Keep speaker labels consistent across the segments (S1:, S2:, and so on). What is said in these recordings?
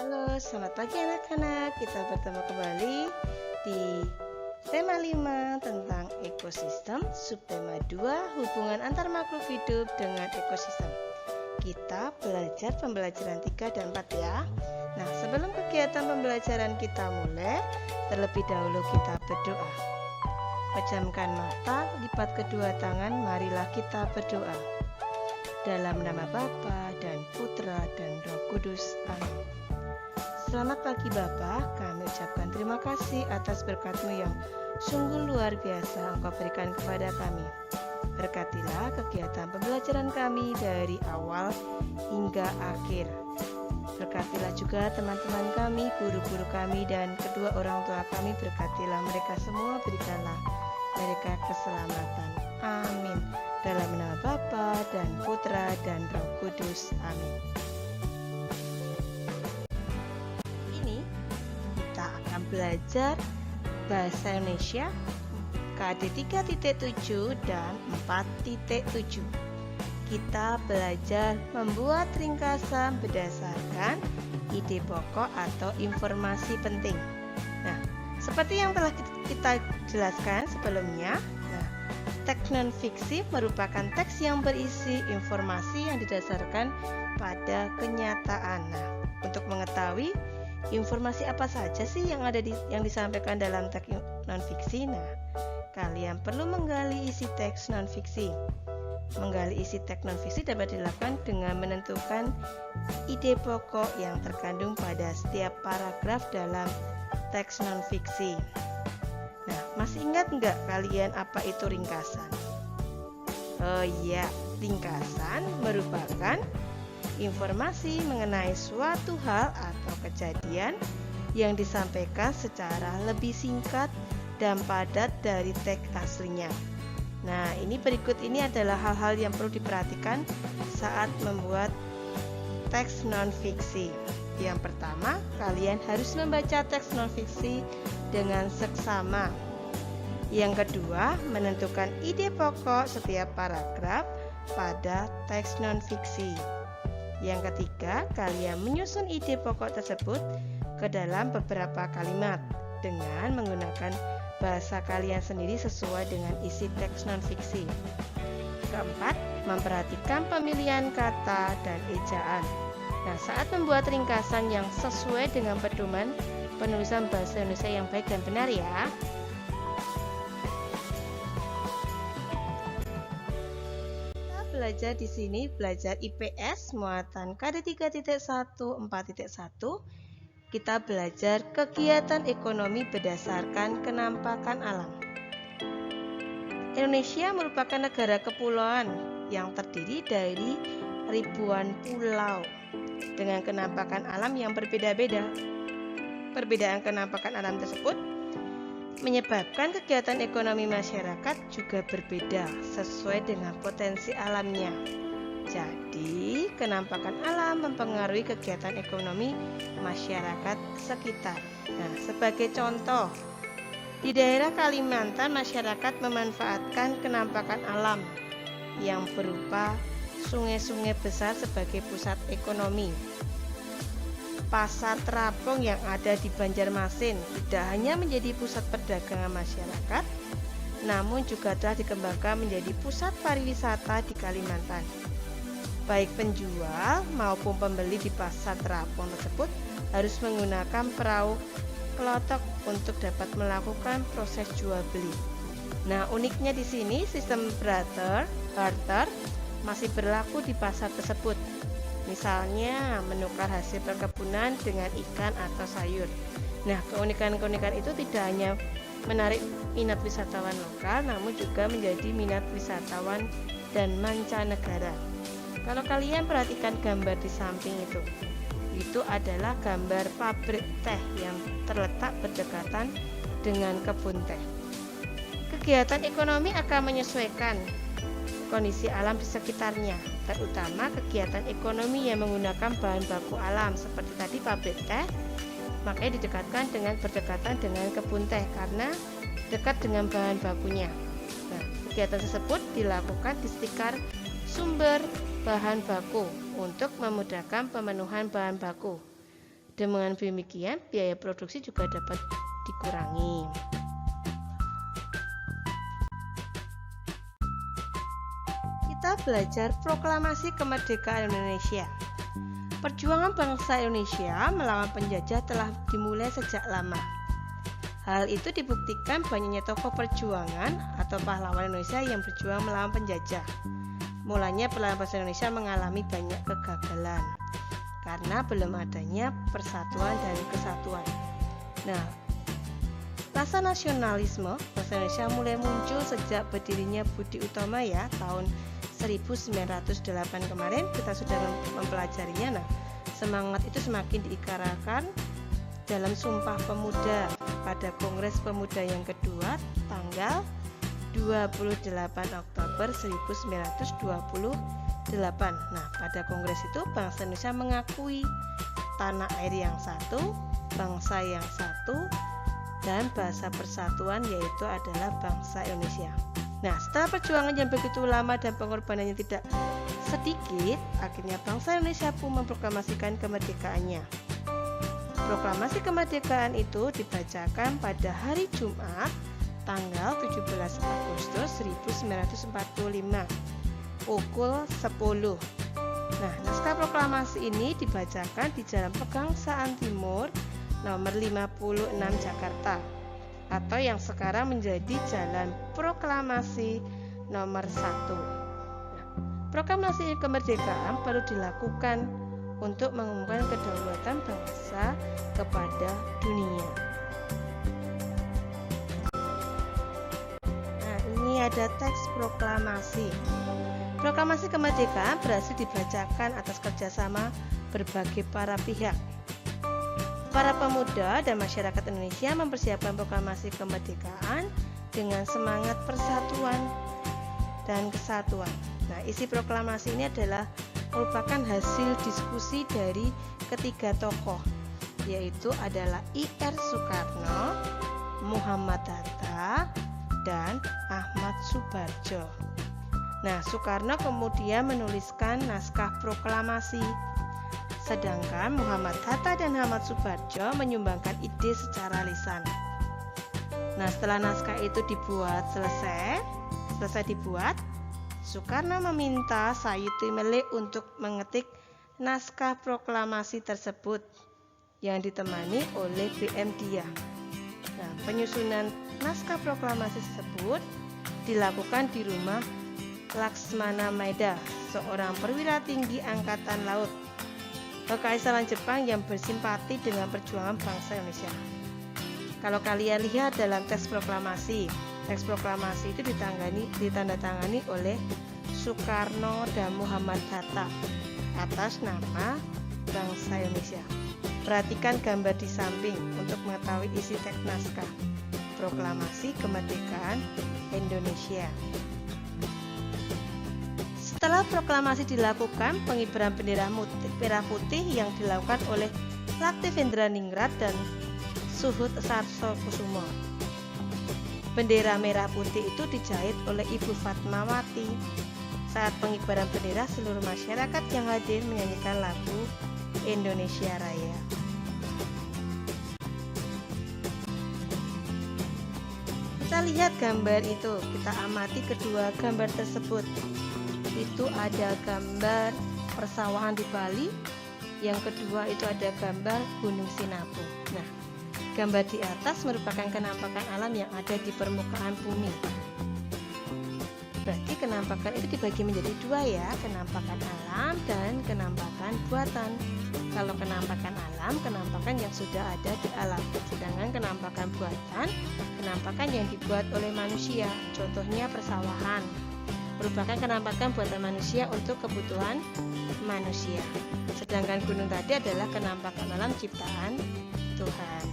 S1: Halo, selamat pagi anak-anak. Kita bertemu kembali di tema 5 tentang ekosistem, subtema 2 hubungan antar makhluk hidup dengan ekosistem. Kita belajar pembelajaran 3 dan 4 ya. Nah, sebelum kegiatan pembelajaran kita mulai, terlebih dahulu kita berdoa. Pejamkan mata, lipat kedua tangan, marilah kita berdoa. Dalam nama Bapa dan Putra dan Roh Kudus. Amin. Selamat pagi Bapa, kami ucapkan terima kasih atas berkat-Mu yang sungguh luar biasa Engkau berikan kepada kami. Berkatilah kegiatan pembelajaran kami dari awal hingga akhir. Berkatilah juga teman-teman kami, guru-guru kami, dan kedua orang tua kami. Berkatilah mereka semua, berikanlah mereka keselamatan. Amin. Dalam nama Bapa dan Putra dan Roh Kudus. Amin. Ini kita akan belajar bahasa Indonesia KD 3.7 dan 4.7. Kita belajar membuat ringkasan berdasarkan ide pokok atau informasi penting. Nah, seperti yang telah kita jelaskan sebelumnya, teks non-fiksi merupakan teks yang berisi informasi yang didasarkan pada kenyataan. Nah, untuk mengetahui informasi apa saja sih yang disampaikan dalam teks non-fiksi, kalian perlu menggali isi teks non-fiksi. Menggali isi teks non-fiksi dapat dilakukan dengan menentukan ide pokok yang terkandung pada setiap paragraf dalam teks non-fiksi. Nah, masih ingat nggak kalian apa itu ringkasan? Oh iya, ringkasan merupakan informasi mengenai suatu hal atau kejadian yang disampaikan secara lebih singkat dan padat dari teks aslinya. Nah, berikut ini adalah hal-hal yang perlu diperhatikan saat membuat teks non-fiksi. Yang pertama, kalian harus membaca teks non-fiksi dengan seksama. Yang kedua, menentukan ide pokok setiap paragraf pada teks non-fiksi. Yang ketiga, kalian menyusun ide pokok tersebut ke dalam beberapa kalimat dengan menggunakan bahasa kalian sendiri sesuai dengan isi teks non-fiksi. Keempat, memperhatikan pemilihan kata dan ejaan. Nah, saat membuat ringkasan yang sesuai dengan pedoman penulisan bahasa Indonesia yang baik dan benar ya. Kita belajar di sini, belajar IPS muatan KD 3.1 4.1. Kita belajar kegiatan ekonomi berdasarkan kenampakan alam. Indonesia merupakan negara kepulauan yang terdiri dari ribuan pulau dengan kenampakan alam yang berbeda-beda. Perbedaan kenampakan alam tersebut menyebabkan kegiatan ekonomi masyarakat juga berbeda sesuai dengan potensi alamnya. Jadi, kenampakan alam mempengaruhi kegiatan ekonomi masyarakat sekitar. Nah, sebagai contoh, di daerah Kalimantan masyarakat memanfaatkan kenampakan alam yang berupa sungai-sungai besar sebagai pusat ekonomi. Pasar terapung yang ada di Banjarmasin tidak hanya menjadi pusat perdagangan masyarakat, namun juga telah dikembangkan menjadi pusat pariwisata di Kalimantan. Baik penjual maupun pembeli di pasar terapung tersebut harus menggunakan perahu kelotok untuk dapat melakukan proses jual beli. Nah, uniknya di sini sistem barter masih berlaku di pasar tersebut. Misalnya menukar hasil perkebunan dengan ikan atau sayur. Nah, keunikan-keunikan itu tidak hanya menarik minat wisatawan lokal, namun juga menjadi minat wisatawan dan mancanegara. Kalau kalian perhatikan gambar di samping itu adalah gambar pabrik teh yang terletak berdekatan dengan kebun teh. Kegiatan ekonomi akan menyesuaikan kondisi alam di sekitarnya, terutama kegiatan ekonomi yang menggunakan bahan baku alam seperti tadi pabrik teh, makanya didekatkan dengan berdekatan dengan kebun teh karena dekat dengan bahan bakunya. Nah, kegiatan tersebut dilakukan di sekitar sumber bahan baku untuk memudahkan pemenuhan bahan baku. Dengan demikian, biaya produksi juga dapat dikurangi. Kita belajar Proklamasi Kemerdekaan Indonesia. Perjuangan bangsa Indonesia melawan penjajah telah dimulai sejak lama. Hal itu dibuktikan banyaknya tokoh perjuangan atau pahlawan Indonesia yang berjuang melawan penjajah. Mulanya perlawanan bangsa Indonesia mengalami banyak kegagalan karena belum adanya persatuan dan kesatuan. Nah, rasa nasionalisme bangsa Indonesia mulai muncul sejak berdirinya Budi Utomo tahun 1908 kemarin kita sudah mempelajarinya. Nah, semangat itu semakin diikarakan dalam Sumpah Pemuda pada Kongres Pemuda yang kedua tanggal 28 Oktober 1928. Nah, pada kongres itu bangsa Indonesia mengakui tanah air yang satu, bangsa yang satu, dan bahasa persatuan yaitu adalah bangsa Indonesia. Nah, setelah perjuangan yang begitu lama dan pengorbanannya tidak sedikit, akhirnya bangsa Indonesia pun memproklamasikan kemerdekaannya. Proklamasi kemerdekaan itu dibacakan pada hari Jumat, tanggal 17 Agustus 1945, pukul 10. Nah, naskah proklamasi ini dibacakan di Jalan Pegangsaan Timur nomor 56 Jakarta, atau yang sekarang menjadi Jalan Proklamasi nomor 1. Nah, proklamasi kemerdekaan perlu dilakukan untuk mengumumkan kedaulatan bangsa kepada dunia. Nah, ini ada teks proklamasi. Proklamasi kemerdekaan berhasil dibacakan atas kerjasama berbagai para pihak. Para pemuda dan masyarakat Indonesia mempersiapkan proklamasi kemerdekaan dengan semangat persatuan dan kesatuan. Nah, isi proklamasi ini adalah merupakan hasil diskusi dari ketiga tokoh, yaitu adalah I.R. Soekarno, Muhammad Hatta, dan Ahmad Subarjo. Nah, Soekarno kemudian menuliskan naskah proklamasi, sedangkan Muhammad Hatta dan Ahmad Subarjo menyumbangkan ide secara lisan. Nah, setelah naskah itu selesai dibuat, Soekarno meminta Sayuti Melik untuk mengetik naskah proklamasi tersebut yang ditemani oleh B.M. Dia. Nah, penyusunan naskah proklamasi tersebut dilakukan di rumah Laksmana Maeda, seorang perwira tinggi angkatan laut Kekaisaran Jepang yang bersimpati dengan perjuangan bangsa Indonesia. Kalau kalian lihat dalam teks proklamasi itu ditandatangani oleh Soekarno dan Muhammad Hatta atas nama bangsa Indonesia. Perhatikan gambar di samping untuk mengetahui isi teks naskah Proklamasi Kemerdekaan Indonesia. Setelah proklamasi dilakukan, pengibaran bendera merah putih yang dilakukan oleh Laktivendraningrat dan Suhut Sarsokusumo. Bendera merah putih itu dijahit oleh Ibu Fatmawati. Saat pengibaran bendera, seluruh masyarakat yang hadir menyanyikan lagu Indonesia Raya. Kita lihat gambar itu, kita amati kedua gambar tersebut. Itu ada gambar persawahan di Bali, yang kedua itu ada gambar Gunung Sinabung. Nah, gambar di atas merupakan kenampakan alam yang ada di permukaan bumi. Berarti kenampakan itu dibagi menjadi dua ya, kenampakan alam dan kenampakan buatan. Kalau kenampakan alam, kenampakan yang sudah ada di alam. Sedangkan kenampakan buatan, kenampakan yang dibuat oleh manusia. Contohnya persawahan, merupakan kenampakan buatan manusia untuk kebutuhan manusia. Sedangkan gunung tadi adalah kenampakan alam ciptaan Tuhan.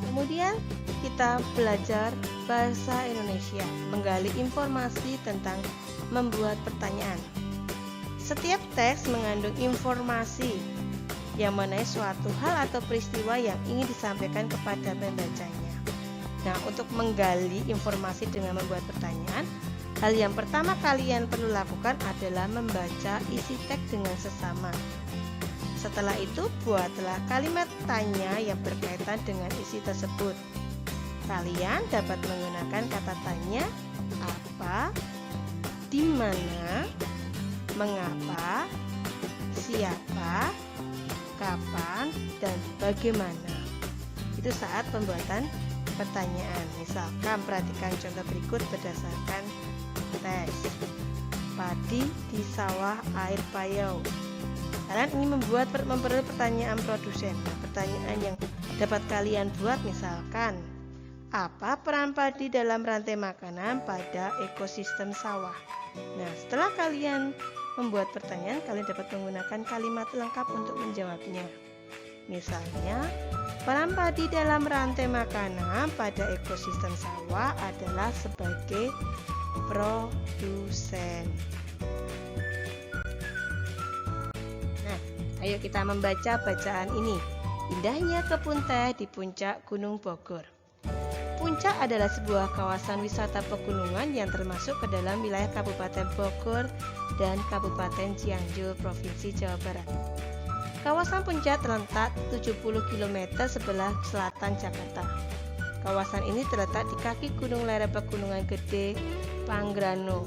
S1: Kemudian kita belajar bahasa Indonesia, menggali informasi tentang membuat pertanyaan. Setiap teks mengandung informasi yang mengenai suatu hal atau peristiwa yang ingin disampaikan kepada pembacanya. Nah, untuk menggali informasi dengan membuat pertanyaan, Hal yang pertama kalian perlu lakukan adalah membaca isi teks dengan sesama. Setelah itu, buatlah kalimat tanya yang berkaitan dengan isi tersebut. Kalian dapat menggunakan kata tanya, apa, di mana, mengapa, siapa, kapan, dan bagaimana. Itu saat pembuatan pertanyaan. Misalkan perhatikan contoh berikut berdasarkan teks. Padi di sawah air payau. Kalian ingin memperoleh pertanyaan produsen. Pertanyaan yang dapat kalian buat misalkan, apa peran padi dalam rantai makanan pada ekosistem sawah? Nah, setelah kalian membuat pertanyaan, kalian dapat menggunakan kalimat lengkap untuk menjawabnya. Misalnya, peran padi dalam rantai makanan pada ekosistem sawah adalah sebagai produsen. Nah, ayo kita membaca bacaan ini. Indahnya kebun teh di puncak Gunung Bogor. Puncak adalah sebuah kawasan wisata pegunungan yang termasuk ke dalam wilayah Kabupaten Bogor dan Kabupaten Cianjur, Provinsi Jawa Barat. Kawasan Puncak terletak 70 km sebelah selatan Jakarta. Kawasan ini terletak di kaki gunung lereng Pegunungan Gede Pangrango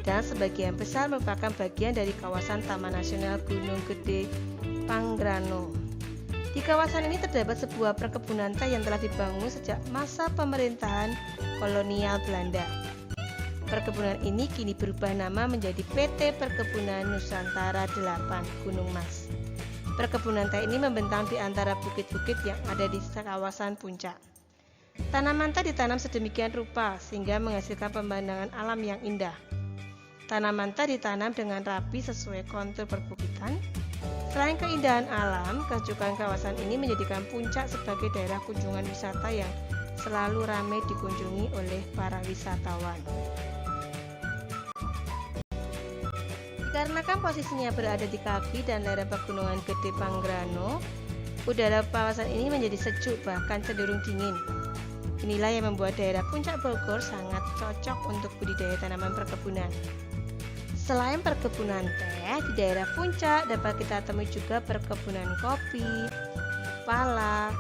S1: dan sebagian besar merupakan bagian dari kawasan Taman Nasional Gunung Gede Pangrango. Di kawasan ini terdapat sebuah perkebunan teh yang telah dibangun sejak masa pemerintahan kolonial Belanda. Perkebunan ini kini berubah nama menjadi PT Perkebunan Nusantara 8 Gunung Mas. Perkebunan teh ini membentang di antara bukit-bukit yang ada di kawasan puncak. Tanaman teh ditanam sedemikian rupa sehingga menghasilkan pemandangan alam yang indah. Tanaman teh ditanam dengan rapi sesuai kontur perbukitan. Selain keindahan alam, kesejukan kawasan ini menjadikan puncak sebagai daerah kunjungan wisata yang selalu ramai dikunjungi oleh para wisatawan. Dikarenakan posisinya berada di kaki dan lereng Pegunungan Gede Pangrango, udara kawasan ini menjadi sejuk bahkan cenderung dingin. Inilah yang membuat daerah Puncak Bogor sangat cocok untuk budidaya tanaman perkebunan. Selain perkebunan teh, di daerah Puncak dapat kita temui juga perkebunan kopi, pala,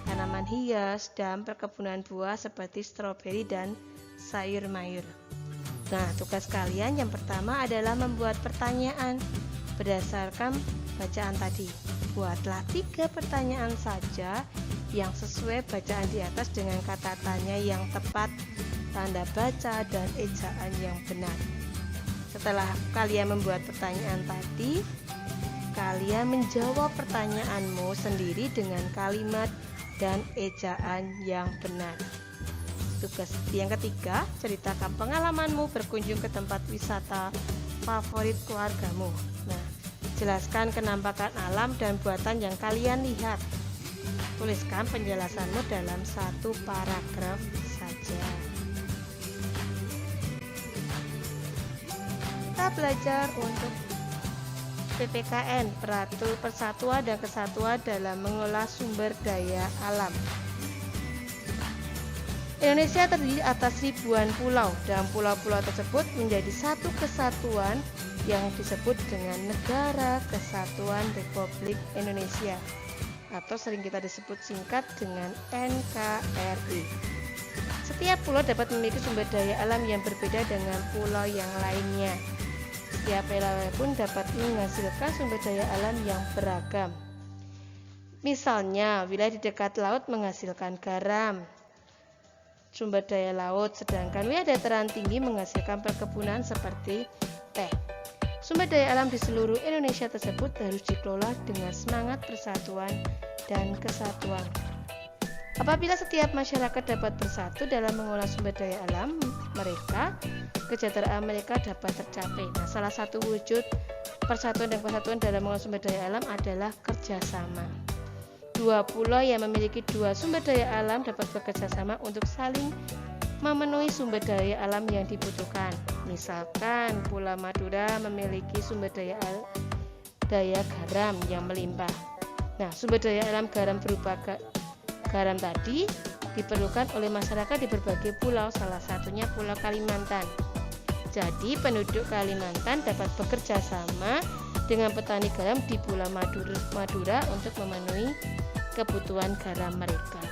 S1: tanaman hias, dan perkebunan buah seperti stroberi dan sayur mayur. Nah, tugas kalian yang pertama adalah membuat pertanyaan berdasarkan bacaan tadi. Buatlah 3 pertanyaan saja yang sesuai bacaan di atas dengan kata tanya yang tepat, tanda baca, dan ejaan yang benar. Setelah kalian membuat pertanyaan tadi, kalian menjawab pertanyaanmu sendiri dengan kalimat dan ejaan yang benar. Tugas yang ketiga, ceritakan pengalamanmu berkunjung ke tempat wisata favorit keluargamu. Nah, jelaskan kenampakan alam dan buatan yang kalian lihat. Tuliskan penjelasanmu dalam 1 paragraf saja. Kita belajar untuk PPKN, Persatuan dan Kesatuan dalam mengelola sumber daya alam. Indonesia terdiri atas ribuan pulau dan pulau-pulau tersebut menjadi satu kesatuan yang disebut dengan Negara Kesatuan Republik Indonesia, atau sering kita disebut singkat dengan NKRI. Setiap pulau dapat memiliki sumber daya alam yang berbeda dengan pulau yang lainnya. Setiap wilayah pun dapat menghasilkan sumber daya alam yang beragam. Misalnya, wilayah di dekat laut menghasilkan garam, sumber daya laut, sedangkan wilayah dataran tinggi menghasilkan perkebunan seperti teh. Sumber daya alam di seluruh Indonesia tersebut harus dikelola dengan semangat persatuan dan kesatuan. Apabila setiap masyarakat dapat bersatu dalam mengelola sumber daya alam mereka, kesejahteraan mereka dapat tercapai. Nah, salah satu wujud persatuan dan kesatuan dalam mengelola sumber daya alam adalah kerjasama. 2 pulau yang memiliki 2 sumber daya alam dapat bekerjasama untuk saling memenuhi sumber daya alam yang dibutuhkan. Misalkan Pulau Madura memiliki sumber daya garam yang melimpah. Nah, sumber daya alam garam berupa garam tadi diperlukan oleh masyarakat di berbagai pulau, salah satunya Pulau Kalimantan. Jadi penduduk Kalimantan dapat bekerja sama dengan petani garam di Pulau Madura untuk memenuhi kebutuhan garam mereka.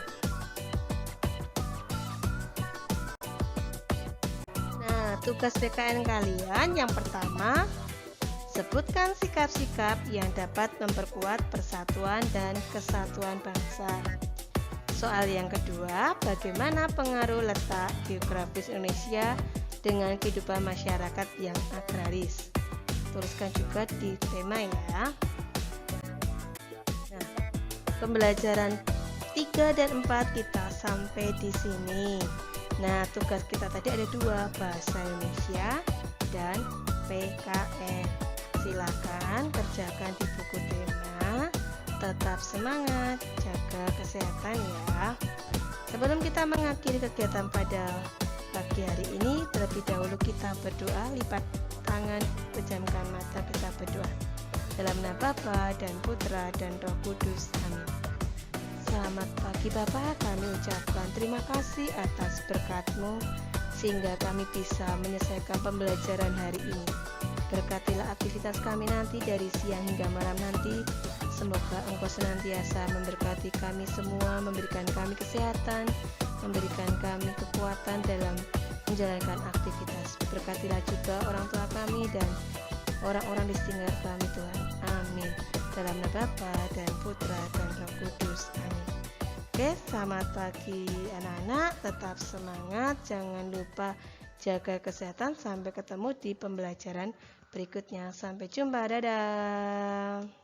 S1: Nah, tugas PKN kalian yang pertama, sebutkan sikap-sikap yang dapat memperkuat persatuan dan kesatuan bangsa. Soal yang kedua, bagaimana pengaruh letak geografis Indonesia dengan kehidupan masyarakat yang agraris. Tuliskan juga di tema ya. Nah, pembelajaran 3 dan 4 kita sampai di sini. Nah, tugas kita tadi ada 2, bahasa Indonesia dan PKN. Silakan kerjakan di buku tema. Tetap semangat, jaga kesehatan ya. Sebelum kita mengakhiri kegiatan pada pagi hari ini, terlebih dahulu kita berdoa, lipat tangan, pejamkan mata, kita berdoa. Dalam nama Bapa dan Putra dan Roh Kudus. Amin. Selamat pagi Bapak, kami ucapkan terima kasih atas berkat-Mu sehingga kami bisa menyelesaikan pembelajaran hari ini. Berkatilah aktivitas kami nanti dari siang hingga malam nanti. Semoga Engkau senantiasa memberkati kami semua, memberikan kami kesehatan, memberikan kami kekuatan dalam menjalankan aktivitas. Berkatilah juga orang tua kami dan orang-orang di sekitar kami Tuhan. Amin. Dalam nama Bapa dan Putra dan Roh Kudus. Amin. Oke, selamat pagi anak-anak. Tetap semangat. Jangan lupa jaga kesehatan. Sampai ketemu di pembelajaran berikutnya. Sampai jumpa. Dadah.